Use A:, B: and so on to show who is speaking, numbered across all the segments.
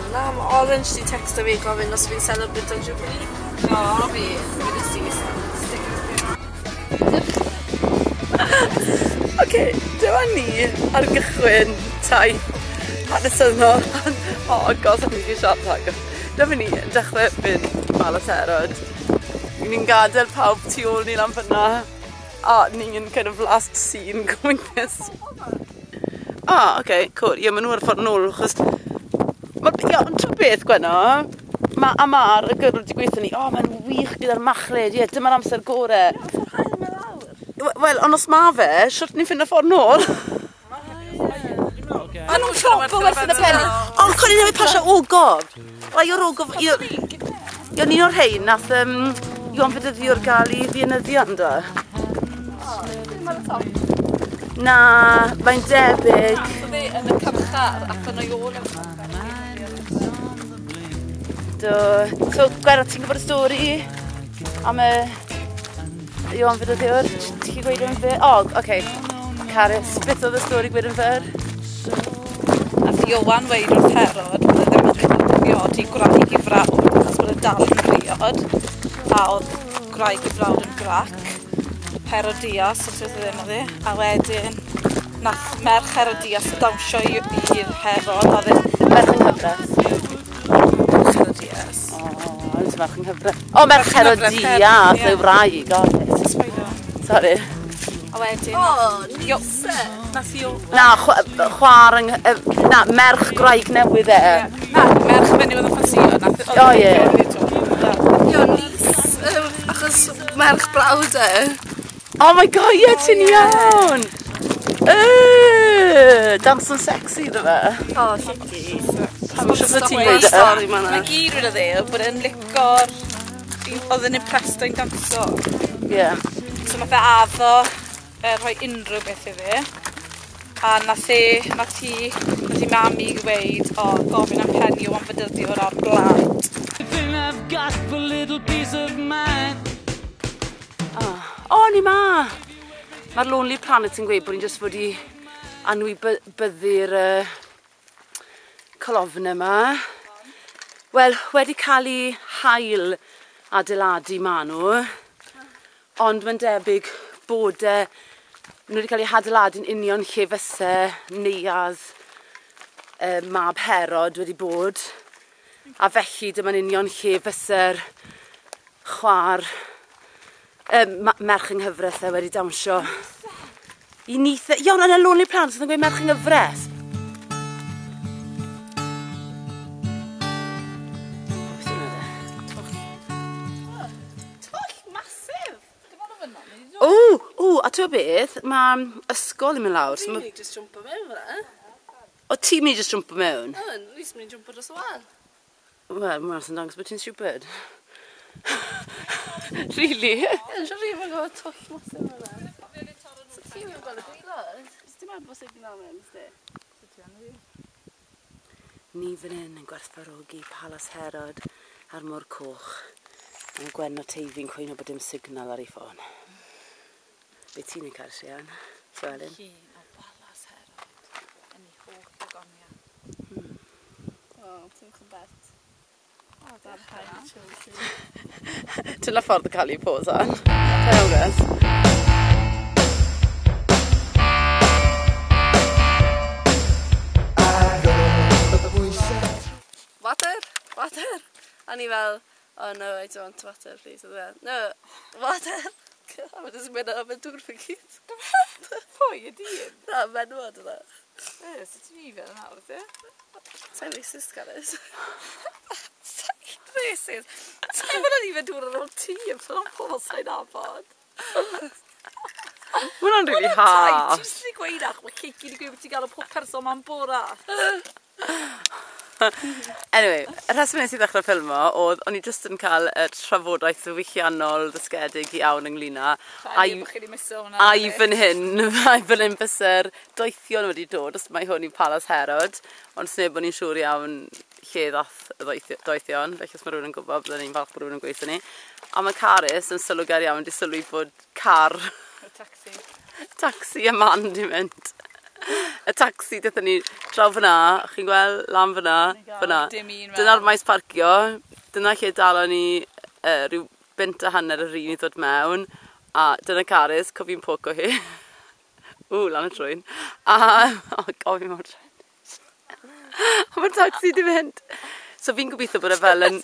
A: wan. Na, mae Orange di texto fi gofyn os fi'n celebrate o Jubilee.
B: O, fi. Fi'n ystis.
C: Oce, dyma ni ar gychwyn taith hanesyddol. O, gos o'n i wedi siarad rhag. Dyma ni yn dechrau fynd Malas Herod. Ni'n gadael pawb tu ôl ni lan fyna. A ni'n kind of last scene going this. Oce, cool. Ie, maen nhw ar ffordd nôl, achos... Ond trwy beth, Gwenno? Am ar y gyrrwyd di gweithio ni, mae'n wych gyda'r machled, ie, dyma'r amser gore. Wel, ond os ma fe, siwrt ni'n ffind y ffordd nôl. Maen nhw'n chopo werth yn y pen. Ond con i newid pasio ogof. Rai o'r ogof... I'n un o'r rhain, nath Iwan Fedyddiwr gael i ddienyddion, do? Na, mae'n debyg.
B: Oedd e yn y cymchar ac yn o'i ôl yn
C: Do. So, Gwera, ti'n gwybod y stori am y Iwan Fedyddiwr? Ti'n chi gweud yn fyr? Oce. Carys, beth oedd y stori gweud yn fyr?
B: Nath Iowan weid wrth Herod bod e ddim yn mynd yn briod i gwraig i frawd achos bod e dal yn briod a oedd gwraig i frawd yn grac Herodias os oedd e ddim oedd e a wedyn nath merch Herodias dawnsio i'r Herod a oedd e
C: Merch yng Nghyfres.
B: Herodias
C: Oes merch yng Nghyfres. Merch Herodias yw wraig, Sorry.
B: a wedyn
A: Nise.
B: nath Io
C: Na, chwar yng... Na, merch gwraig newydd e.
B: na, merch fenyw oedd yn ffansio
C: O, ie.
A: Io, Nis. Achos merch blawd e.
C: Oh my god, ie, ti'n iawn! Dans yn sexy, dy fe.
A: O, llegi.
C: Pam eisiau bod ti'n
A: Mae
C: gweud e?
A: stori ma na.
B: Mae gyd wedi dde, bod e'n lico'r... oedd yn impressed o'i'n danso.
C: Ie.
B: So nath e addo rhoi unrhyw beth i fi. A nath mami gweud, gofyn am pen Iwan Fedyddiwr ar blad.
C: Ni ma! Mae'r Lonely Planet yn gweud bod ni'n jyst fod i anwybyddu'r colofn yma. Wel, wedi cael ei hail adeiladu ma nhw, ond mae'n debyg bod nhw wedi cael ei adeiladu'n union lle fyse neuadd Mab Herod wedi bod. A felly dyma'n union lle fyse'r chwar merch yng Nghyfres wedi dawnsio i nith... Iawn, yn y Lonely Planet sydd yn gweud merch yng Nghyfres.
B: Twll masif! Dim ond o fyna, ni wedi
C: A ti'n beth, mae ysgol yn mynd lawr.
A: Fi'n mynd i just jumpo mewn fe.
C: O ti'n mynd i just jumpo mewn?
A: Rhys mynd i jumpo dros y wan.
C: Wel, mae'n sy'n dangos bod ti'n stupid. Really?
A: Yn siarad rhywun yn gwybod twll masif yna. So ti'n mynd gweld y gwylod? Dim ond bosib gyda mewn, ysdi?
C: Ni fan hyn yn gwerthfawrogi Palas Herod ar Môr Coch. Mae Gwen o Teifi'n cwyno bod dim signal ar ei ffôn. Be ti'n ei cael Sian? Llywelyn?
B: Llun o Palas Herod yn ei holl gogoniau.
A: Ti'n chybet. Dar hain chill.
C: Ti'n la ffordd o cael ei pos an? Tewnges.
A: Water? A ni fel, oh no, I don't want water, please. No, water. Mae'n just mynd am y dŵr fy gyd.
B: Pwy y dyn?
A: Na, menwod yna.
B: So ti'n i fel nawr, ti?
A: Sa'n racist, Garys.
B: Sa'n racist? Sa'n mynd i fe dŵr ar ôl ti yn ffilm pobl sa'n nabod?
C: Mae hwnna'n really harsh.
B: Ti'n sy'n gweud ach, mae Cici wedi gweud bod ti'n gael o pob person ma'n bora.
C: Anyway, y rheswm nes i ddechrau ffilmo oedd o'n i jyst yn cael y trafodaeth ddiwylliannol ddysgedig iawn ynglyn â
B: Ai
C: fan hyn fysa'r doethion wedi dod os mae hwn i Palas Herod, ond sneb o'n i'n siŵr iawn lle ddath y doethion, felly os mae rhywun yn gwybod byddwn ni'n falch bod rhywun yn gweithio ni. A mae Carys yn sylwgar iawn wedi sylwi bod car
B: taxi
C: y man di mynd. y taxi dythyn ni draw fyna, chi'n gweld lan fyna, fyna.
B: dim un
C: Dyna'r maes parcio, dyna lle dalo ni rhyw bint a hanner yr un i ddod mewn, a dyna Carys, cofi'n poco hi. Lan y trwyn. Cofi mor trwyn. Mae'r taxi di fynd. So fi'n gobeithio bod e fel yn...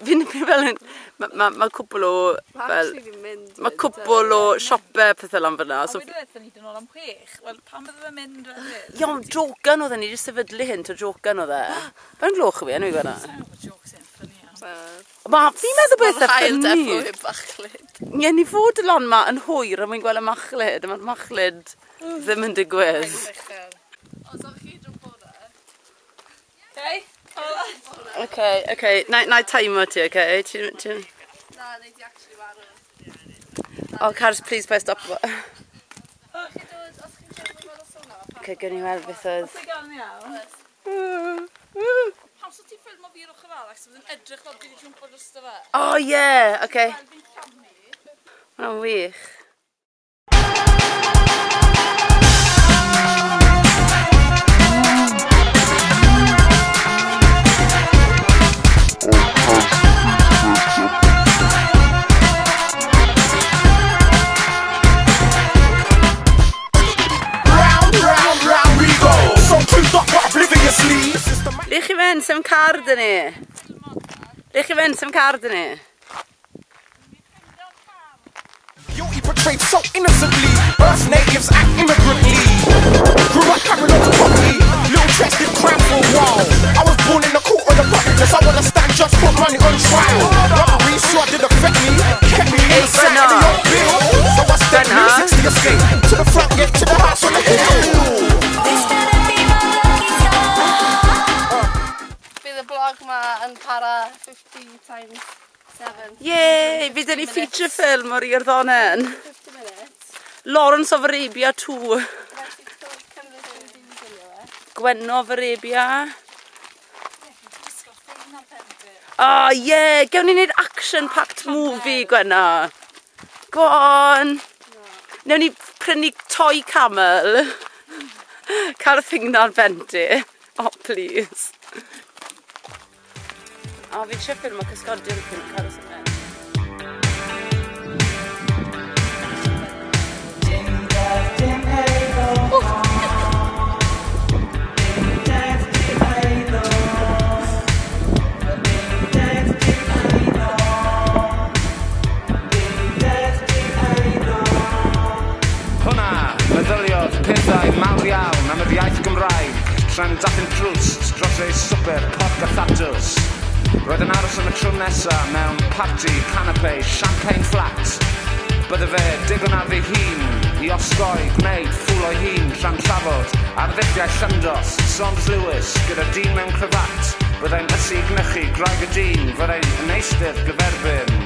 C: Fi'n fel yn... Mae cwbl o... Mae cwbl o siope pethau lan fyna.
B: A wedi dweud ni dyn nhw'n am 6. Wel, pan bydde fe'n mynd wedyn?
C: Iawn, jogan oedd e, ni jyst sefydlu hyn, to jogan oedd e. Fe'n gloch fi, enw i gwena?
B: Sa'n gwybod jocs sy'n ffynnu.
C: Fi'n meddwl beth e ffynnu.
A: Mae'n hael defo machlyd.
C: Ie, ni fod y lan ma yn hwyr a mae'n gweld y machlyd. Mae'r machlyd ddim yn digwydd.
A: Os o'ch chi drwy bod e?
C: Okay. Na i timer ti, okay?
A: Na, nei di actually marw.
C: Oh, Carys, please, press stop.
A: Os chi'n dod fel o sona?
C: Okay, gyn i weld beth oedd.
B: Ti'n gael ni iawn? Pam so ti'n ffilm o fi rwch y fal, ac sy'n edrych fel dwi'n jwmpo dros dy fe?
C: Oh, yeah, okay.
B: Wel, fi'n canu.
C: Mae'n wych. Le chi fynd, sem car dyn ni? Le chi fynd, sem car dyn ni?
D: Guilty portrayed so innocently. Earth natives act immigrantly. Grew up carrying on properly. Little Tress did crime for a while. I was born in the court of the buckiness. I wanna stand just put money on trial. Robbery sure did affect me. Kept me inside of the old bill. So I stepped music to escape. To the front gate, to the house on the hill.
A: Bydd y blog ma yn para 50 times 7.
C: Yay, fi dyn ni feature film o'r Iorddonen.
A: 50 minutes.
C: Lawrence of Arabia 2.
A: Rhaid i cymryd yn ddilio e.
C: Gwenno of Arabia. Oh, yeah, gewn ni wneud action-packed movie, Gwenno. Go on. Newn ni prynu toy camel. Cael y thing na'r benti. Oh, please. Fi eisiau ffilm o cysgodion cyn cael y syniad.
E: Hwna, meddyliodd pethau mawr iawn am yr iaith Gymraeg, tra'n dathyn trws dros ei swper porc a thatws. Roedd yn aros am y tro nesaf mewn party, canapé, champagne flat. Bydde fe digon ar ei hun i osgoi, gwneud ffwl o'i hun tra'n trafod ar ddyddiau Llyndos, Saunders Lewis gyda dyn mewn cryfat. Byddai'n ysu gnychu graig y dyn, fyddai'n yn eistedd gyferbyn